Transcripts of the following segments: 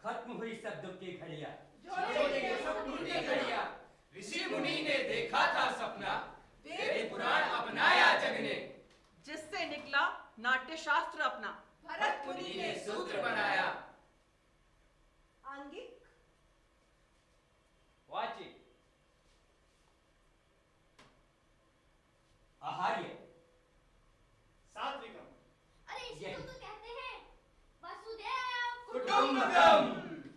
खत्म हुई सब दुख की घड़ियां, जोड़ेंगे सब टूटी घड़ियां। ऋषि मुनि ने देखा था सपना, वेद पुराण अपनाया जग ने, जिससे निकला नाट्य शास्त्र अपना, भरत मुनि ने सूत्र बनाया। आंगिक, वाचिक, आहार्य, सात्विकम। अरे इसको तो कहते हैं वसुदेव कुटुंबकम।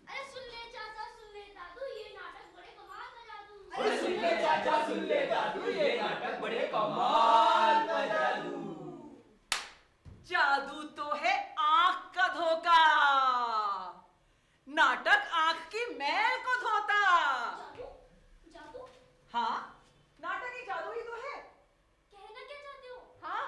अरे सुन ले चाचा सुन ले दादू ये नाटक बड़े कमाल का जादू। अरे सुन ले चाचा सुन ले दादू ये नाटक बड़े कमाल का जादू। जादू तो है आंख का धोखा, नाटक आंख की मैल को धोता। जादू जादू हाँ, नाटक ही जादू ही तो है। कहना क्या चाहते हो? हाँ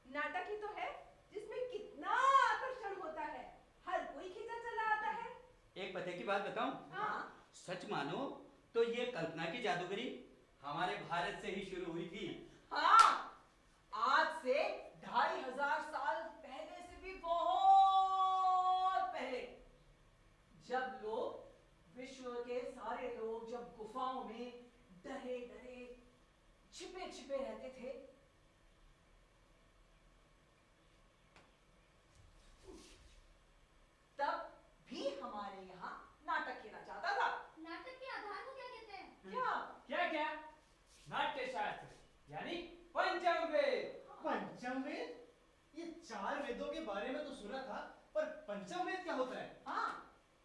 नाटक ही तो है जिसमें कितना आकर्षण होता है, हर कोई खींचा चला आता है। एक पते की बात बताऊं? हाँ। सच मानो तो ये कल्पना की जादूगरी हमारे भारत से ही शुरू हुई थी। हाँ, आज से 2500 साल पहले से भी बहुत पहले, जब लोग विश्व के सारे लोग जब गुफाओं में डरे डरे छिपे छिपे रहते थे, तब भी हमारे यहाँ नाटक खेला जाता था। नाटक के आधार को क्या कहते हैं? क्या? क्या क्या? नाट्य शास्त्र यानी पंचम वेद। पंचम वेद? ये 4 वेदों के बारे में तो सुना था, पर पंचम वेद क्या होता है? हाँ,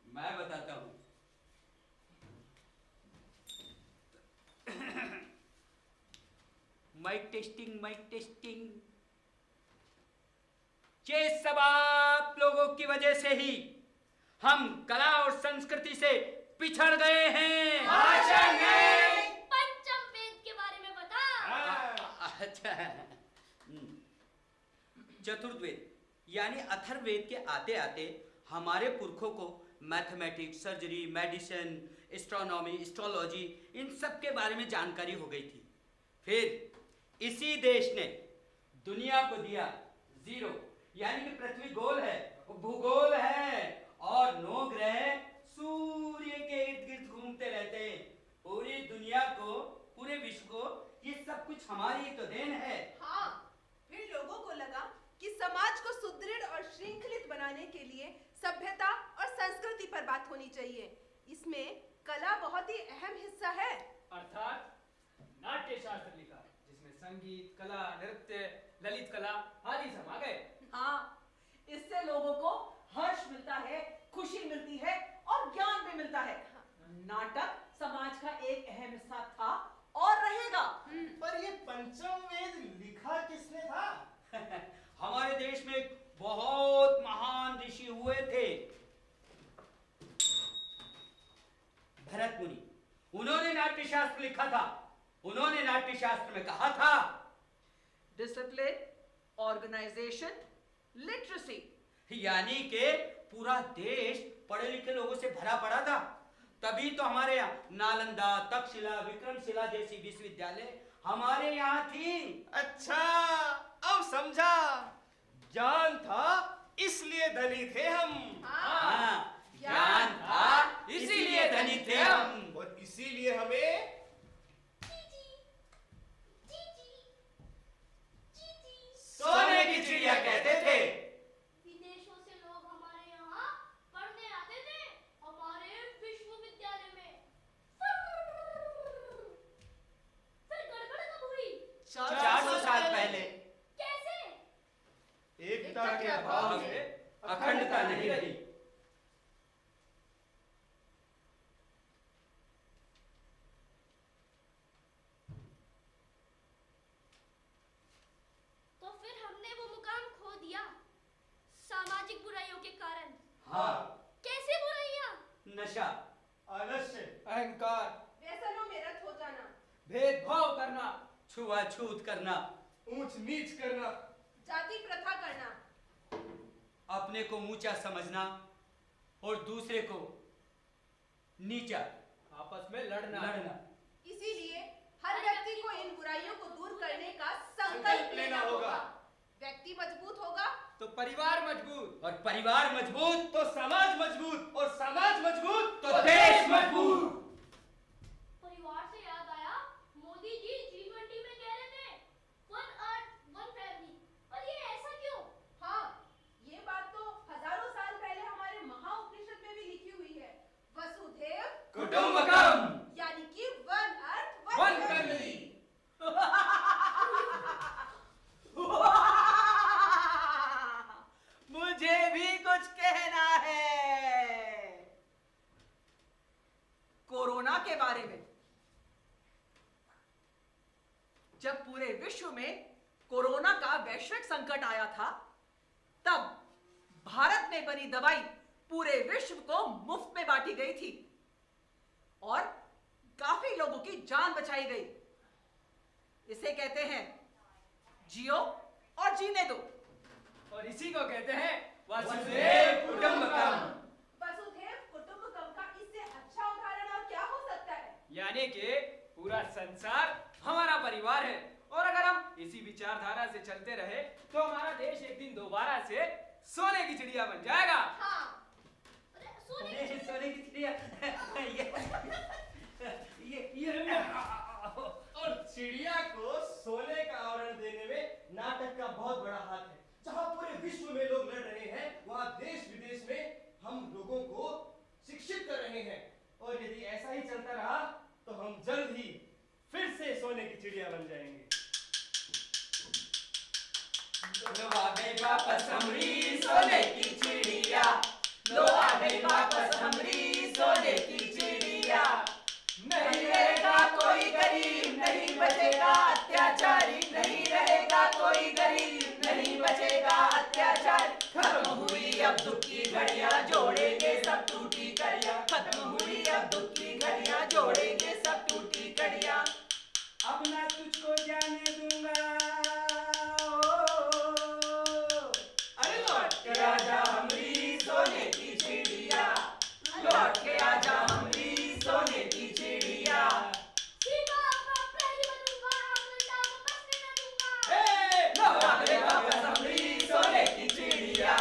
मैं बताता हूं। Mic testing, mic testing. ये सब आप लोगों की वजह से ही हम कला और संस्कृति से पिछड़ गए हैं। भाषण है। पंचम वेद के बारे में बता। अच्छा, चतुर्वेद यानी अथर्ववेद के आते आते हमारे पुरखों को mathematics, surgery, medicine, astronomy, astrology इन सब के बारे में जानकारी हो गई थी। फिर इसी देश ने दुनिया को दिया जीरो, यानी कि पृथ्वी गोल है, भूगोल है और 9 ग्रह सूर्य के इर्द गिर्द घूमते रहते हैं। पूरी दुनिया को, पूरे विश्व को ये सब कुछ हमारी ही तो देन है। हाँ, फिर लोगों को लगा कि समाज को सुदृढ़ और श्रृंखलित बनाने के लिए सभ्यता और संस्कृति पर बात होनी चाहिए। इसमें कला बहुत ही अहम हिस्सा है। अर्थात नाट्य शास्त्र लिखा, जिसमें संगीत, कला, नृत्य, ललित कला आदि समा गए। हाँ, इससे लोगों को हर्ष मिलता है, खुशी मिलती है और ज्ञान भी मिलता है। नाटक समाज का एक अहम हिस्सा था और रहेगा। पर ये पंचम वेद लिखा किसने था? हमारे देश में एक बहुत महान ऋषि हुए थे, भरत मुनि। उन्होंने नाट्य शास्त्र लिखा था। उन्होंने नाट्य शास्त्र में कहा था, डिसिप्लिन, ऑर्गेनाइजेशन, लिटरेसी, यानी कि पूरा देश पढ़े लिखे लोगों से भरा पड़ा था। तभी तो हमारे यहाँ नालंदा, तक्षशिला, विक्रमशिला जैसी विश्वविद्यालय हमारे यहाँ थी। अच्छा, अब समझा। ज्ञान था इसलिए धनी थे हम। हाँ, ज्ञान था इसीलिए धनी थे हम। और इसीलिए हमें सोने की चिड़िया कहते थे। विदेशों से लोग हमारे यहाँ पढ़ने आते थे, हमारे विश्वविद्यालय में। फिर गड़बड़ कब हुई? 400 साल पहले। कैसे? एकता के अभाव में अखंडता नहीं रही। तो फिर हमने वो मुकाम खो दिया सामाजिक बुराइयों के कारण। हाँ, कैसे बुराइयां? नशा, आलस्य, अहंकार, व्यसनों में रत हो जाना, भेदभाव करना, छुआछूत करना, ऊंच नीच करना, जाति प्रथा करना, अपने को ऊंचा समझना और दूसरे को नीचा, आपस में लड़ना। इसीलिए हर व्यक्ति को इन बुराइयों को दूर करने का संकल्प लेना होगा। व्यक्ति मजबूत होगा तो परिवार मजबूत, और परिवार मजबूत तो समाज मजबूत, और समाज मजबूत तो देश मजबूत। परिवार से याद आया, मोदी जी G20 में कह रहे थे वन अर्थ वन फैमिली, और ये ऐसा क्यों? हाँ, ये बात तो हजारों साल पहले हमारे महाउपनिषद में भी लिखी हुई है। वसुधैव कुटुंबकम, यानी कि वन अर्थ वन फैमिली। मुझे भी कुछ कहना है कोरोना के बारे में। जब पूरे विश्व में कोरोना का वैश्विक संकट आया था, तब भारत में बनी दवाई पूरे विश्व को मुफ्त में बांटी गई थी और काफी लोगों की जान बचाई गई। इसे कहते हैं जियो और जीने दो। और इसी को कहते हैं वसुधैव कुटुंबकम। वसुधैव कुटुंबकम का इससे अच्छा उदाहरण और क्या हो सकता है? यानी कि पूरा संसार हमारा परिवार है, और अगर हम इसी विचारधारा से चलते रहे तो हमारा देश एक दिन दोबारा से सोने की चिड़िया बन जाएगा। हाँ, अरे सोने की सोने की चिड़िया ये और चिड़िया को सोने का आवरण देने में नाटक का बहुत बड़ा हाथ है। जहां पूरे विश्व में लोग लड़ रहे हैं, वहां देश विदेश में हम लोगों को शिक्षित कर रहे हैं, और यदि ऐसा ही चलता रहा तो हम जल्द ही फिर से सोने की चिड़िया बन जाएंगे। लो आ गई वापस हमरी सोने की चिड़िया, लो आ गई वापस हमरी सोने की चिड़िया। नहीं रहेगा कोई गरीब, नहीं बचेगा अत्याचारी, नहीं रहेगा कोई गरीब, नहीं बचेगा अत्याचारी। खत्म हुई अब दुख की घड़ियां, जोड़ेंगे सब टूटी कड़ियां। खत्म हुई अब दुख की घड़ियां, जोड़ेंगे सब टूटी कड़ियां। अब ना तुझको जाने दूंगा, अरे लौट के आजा हमरी सोने की चिड़िया, लौट के आजा हमरी सोने की चिड़िया। सीमा का प्रहरी बनूंगा, अमृता को बसने न दूंगा। लो आ गई वापस हमरी सोने की चिड़िया,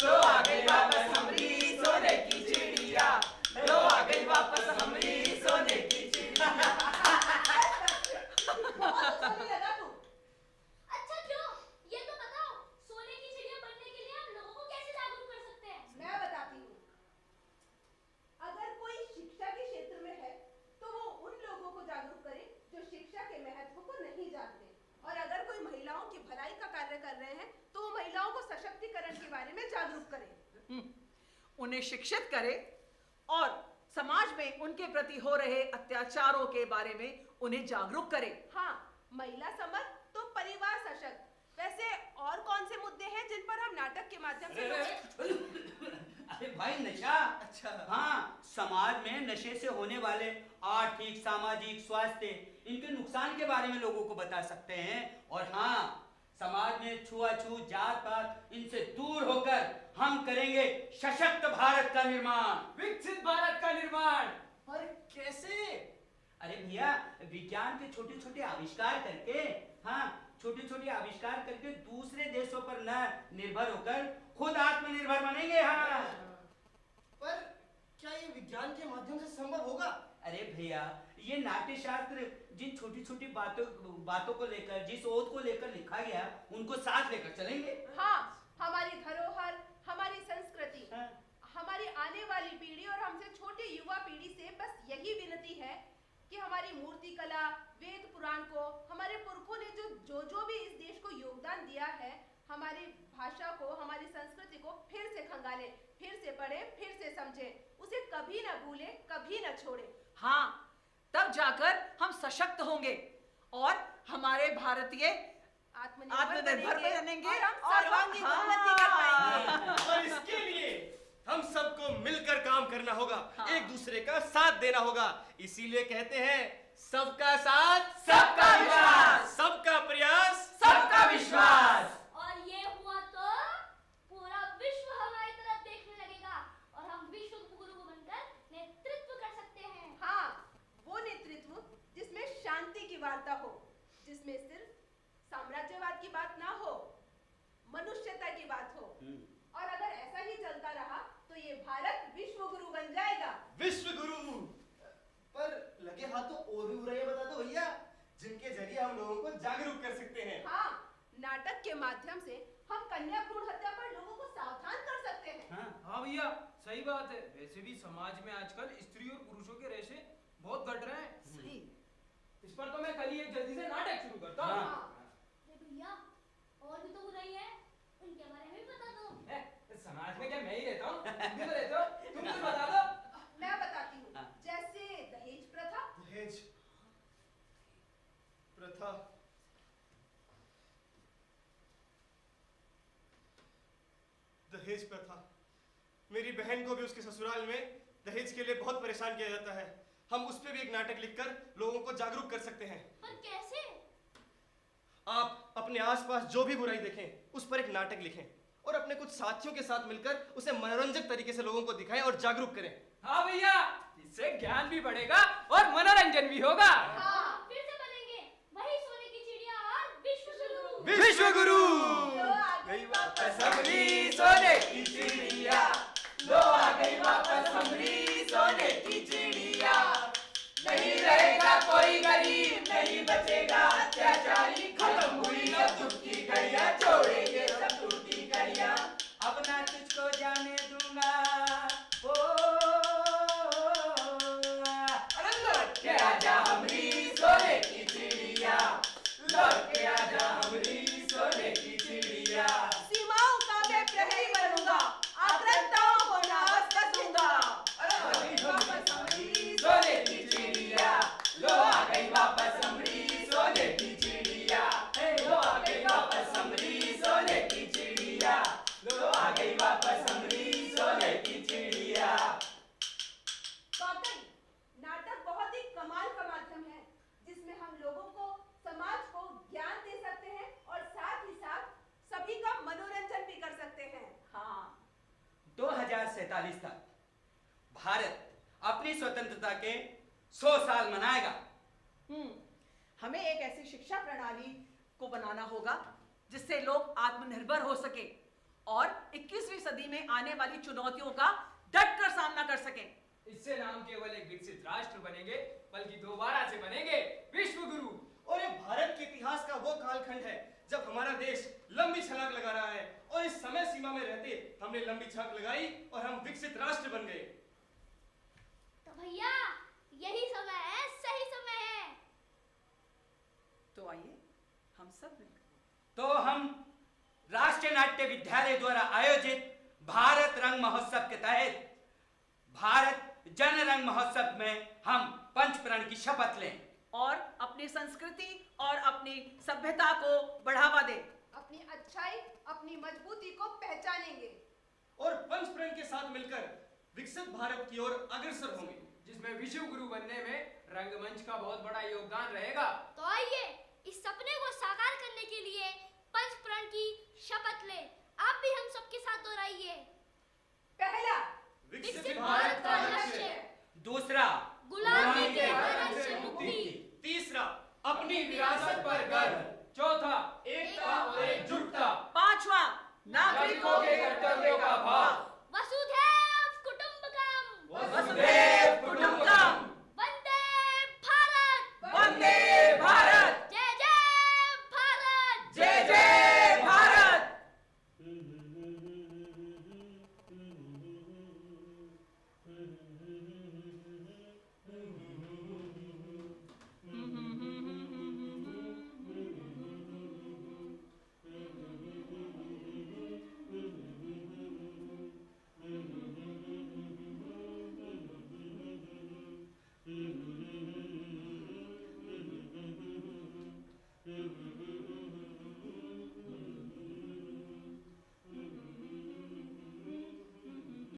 लो आ गई वापस हमरी सोने की चिड़िया, लो आ गई वापस हमरी सोने की चिड़िया। बहुत अच्छा नहीं लगा तू? अच्छा क्यों? ये तो बताओ, सोने की चिड़िया बनने के लिए हम लोगों को कैसे जागरूक कर सकते हैं? मैं बताती हूँ। अगर कोई शिक्षा के क्षेत्र में है, तो वो उन लोगों को जागरूक करे जो शिक्षा के महत्व को नहीं जानते। और अगर कोई महिलाओं की भलाई का कार्य कर रहे हैं, तो वो महिलाओं को सशक्तिकरण के बारे में जागरूक करे। उन्हें शिक्षित करे और समाज में उनके प्रति हो रहे अत्याचारों के बारे में उन्हें जागरूक करे। हाँ, महिला समर्थ तो परिवार सशक्त। वैसे और कौन से मुद्दे हैं जिन पर हम नाटक के माध्यम से अरे भाई नशा। अच्छा हाँ, समाज में नशे से होने वाले आर्थिक, सामाजिक, स्वास्थ्य, इनके नुकसान के बारे में लोगों को बता सकते हैं। और हाँ, समाज में छुआछूत, जात पात, इनसे दूर होकर हम करेंगे सशक्त भारत का निर्माण, विकसित भारत का निर्माण। और कैसे? अरे भैया, विज्ञान के छोटे छोटे आविष्कार करके, हाँ छोटे छोटे आविष्कार करके दूसरे देशों पर न निर्भर होकर खुद आत्मनिर्भर बनेंगे। हाँ, पर क्या ये विज्ञान के माध्यम से संभव होगा? अरे भैया, ये नाट्य शास्त्र जिन छोटी छोटी बातों को लेकर, जिस ओत को लेकर लिखा गया, उनको साथ लेकर चलेंगे। हाँ, हमारी धरोहर, हमारी संस्कृति, हाँ। हमारी आने वाली पीढ़ी और हमसे छोटी युवा पीढ़ी से बस यही विनती है कि हमारी मूर्ति कला, वेद पुराण को, हमारे पुरखों ने जो भी इस देश को योगदान दिया है, हमारी भाषा को, हमारी संस्कृति को फिर से खंगालें, फिर से पढ़ें, फिर से समझें, उसे कभी ना भूलें, कभी ना छोड़ें। हाँ, तब जाकर हम सशक्त होंगे और हमारे भारतीय आत्मनिर्भर बनेंगे और हम सर्वांगीण उन्नति कर पाएंगे। और इसके लिए हम सबको मिलकर काम करना होगा। हाँ। एक दूसरे का साथ देना होगा। इसीलिए कहते हैं, सबका साथ, सबका विश्वास, सबका प्रयास, सबका विश्वास। और ये हुआ तो पूरा विश्व हमारी तरफ देखने लगेगा और हम विश्व गुरु बनकर नेतृत्व कर सकते हैं। हाँ, वो नेतृत्व जिसमें शांति की वार्ता हो, जिसमें सिर्फ साम्राज्यवाद की बात ना हो, मनुष्यता की बात हो। और अगर ऐसा ही चलता रहा तो ये भारत विश्व गुरु बन जाएगा। विश्व गुरु। पर लगे हाथ तो और भी बुराइयां बता दो भैया, जिनके जरिए हम लोगों को जागरूक कर सकते हैं। हाँ, नाटक के माध्यम से हम कन्या भ्रूण हत्या पर लोगों को सावधान कर सकते हैं। हाँ भैया, सही बात है। वैसे भी समाज में आजकल स्त्री और पुरुषों के रेशे बहुत घट रहे हैं। सही। इस पर तो मैं कल ही एक जल्दी से नाटक शुरू करता हूँ। अरे भैया, और भी तो बुराई है, उनके बारे में भी बता दो। समाज में क्या मैं ही रहता हूँ? तुम भी तो रहते हो, तुम कुछ बता दो। मैं बताती हूँ, जैसे दहेज प्रथा। दहेज प्रथा। दहेज प्रथा। मेरी बहन को भी उसके ससुराल में दहेज के लिए बहुत परेशान किया जाता है। हम उस पर भी एक नाटक लिखकर लोगों को जागरूक कर सकते हैं। पर कैसे? आप अपने आसपास जो भी बुराई देखें उस पर एक नाटक लिखें और अपने कुछ साथियों के साथ मिलकर उसे मनोरंजक तरीके से लोगों को दिखाएं और जागरूक करें। हाँ भैया, इससे ज्ञान भी बढ़ेगा और मनोरंजन भी होगा। हाँ, फिर से बनेंगे वही सोने की चिड़िया और विश्व गुरु। विश्व गुरु। गई वापस हमरी सोने की चिड़िया, लो आ गई वापस हमरी सोने की चिड़िया। नहीं रहेगा कोई गरीब, नहीं बचेगा अत्याचारी, खत्म हुई अब दुख की घड़ियां, छोड़ेंगे सब टूटी घड़ियां। अब ना तुझको जाने दूंगा, ओ लौट के आजा हमरी सोने की चिड़िया, लौट के आजा हमरी सोने की चिड़िया। सीमाओं का मैं प्रहरी बनूंगा, आक्रांताओं को नाश कर दूंगा। सोने की चिड़िया, लो आ गई वापस हमरी सोने की चिड़िया। लो आ गई वापस हमरी सोने की चिड़िया, लो आ गई वापस हमरी सोने की चिड़िया। वाकई नाटक बहुत ही कमाल का माध्यम है, जिसमें हम लोगों को, समाज को ज्ञान दे सकते हैं और साथ ही साथ सभी का मनोरंजन भी कर सकते हैं। हाँ। 2047 तक भारत अपनी स्वतंत्रता के 100 साल मनाएगा। हमें एक ऐसी शिक्षा प्रणाली को बनाना होगा जिससे लोग आत्मनिर्भर हो सके और 21वीं सदी में आने वाली चुनौतियों का डट कर सामना कर सके। इससे नाम केवल एक विकसित राष्ट्र बनेंगे, बल्कि दोबारा से बनेंगे विश्व गुरु। और ये भारत के इतिहास का वो कालखंड है जब हमारा देश लंबी छलांग लगा रहा है और इस समय सीमा में रहते हमने लंबी छलांग लगाई और हम विकसित राष्ट्र बन गए। तो भैया, यही समय है, सही समय है। तो आइए हम सब मिलकर तो हम राष्ट्रीय नाट्य विद्यालय द्वारा आयोजित भारत रंग महोत्सव के तहत भारत जन रंग महोत्सव में हम पंचप्रण की शपथ लें और अपनी संस्कृति और अपनी सभ्यता को बढ़ावा दें। अपनी अच्छाई, अपनी मजबूती को पहचानेंगे और पंचप्रण के साथ मिलकर विकसित भारत की ओर अग्रसर होंगे, जिसमें विश्व गुरु बनने में रंगमंच का बहुत बड़ा योगदान रहेगा। तो आइए इस सपने को साकार करने के लिए पंचप्रण की शपथ ले। आप भी हम सबके साथ दोहराइए। पहला, विकसित भारत का लक्ष्य। दूसरा, गुलामी के बंधन से मुक्ति। तीसरा, अपनी विरासत पर गर्व। चौथा, एकता और एकजुटता। पांचवा, नागरिकों के कर्तव्यों का भाव। वसुधैव कुटुंबकम। वसुधैव